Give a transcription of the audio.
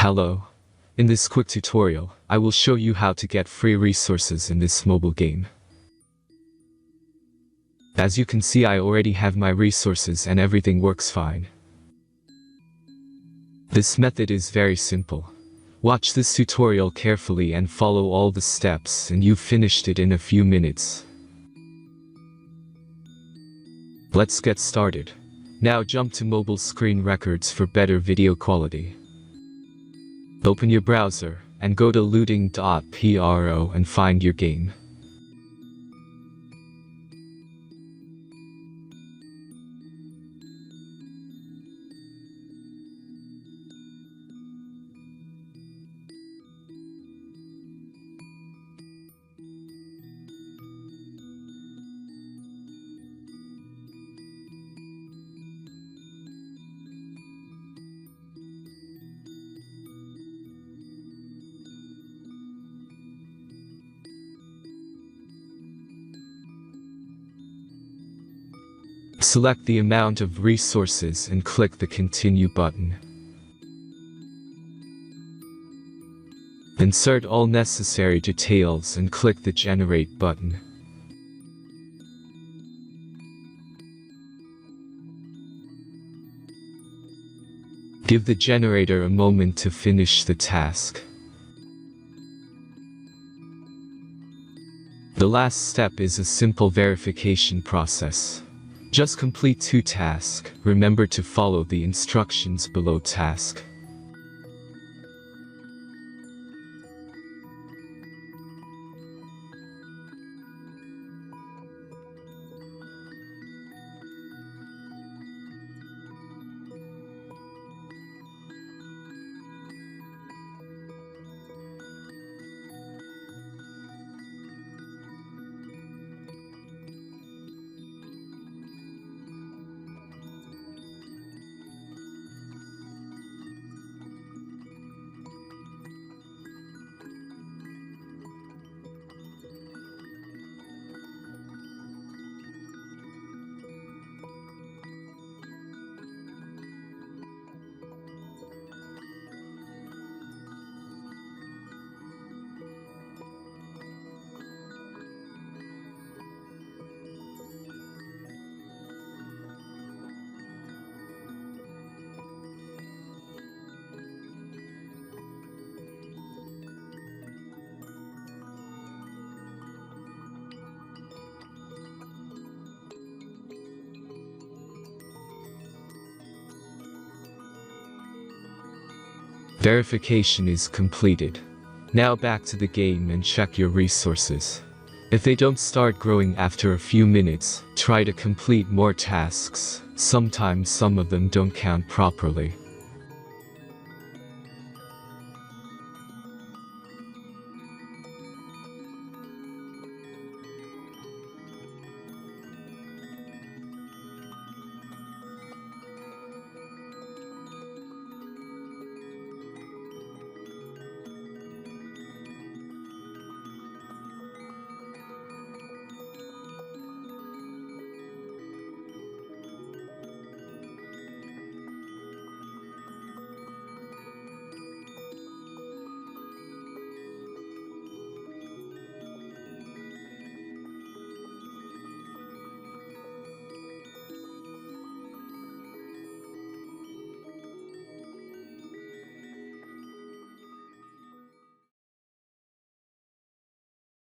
Hello. In this quick tutorial, I will show you how to get free resources in this mobile game. As you can see, I already have my resources and everything works fine. This method is very simple. Watch this tutorial carefully and follow all the steps and you've finished it in a few minutes. Let's get started. Now jump to mobile screen records for better video quality. Open your browser and go to looting.pro and find your game. Select the amount of resources and click the Continue button. Insert all necessary details and click the Generate button. Give the generator a moment to finish the task. The last step is a simple verification process. Just complete 2 tasks. Remember to follow the instructions below task. Verification is completed. Now back to the game and check your resources. If they don't start growing after a few minutes, try to complete more tasks. Sometimes some of them don't count properly.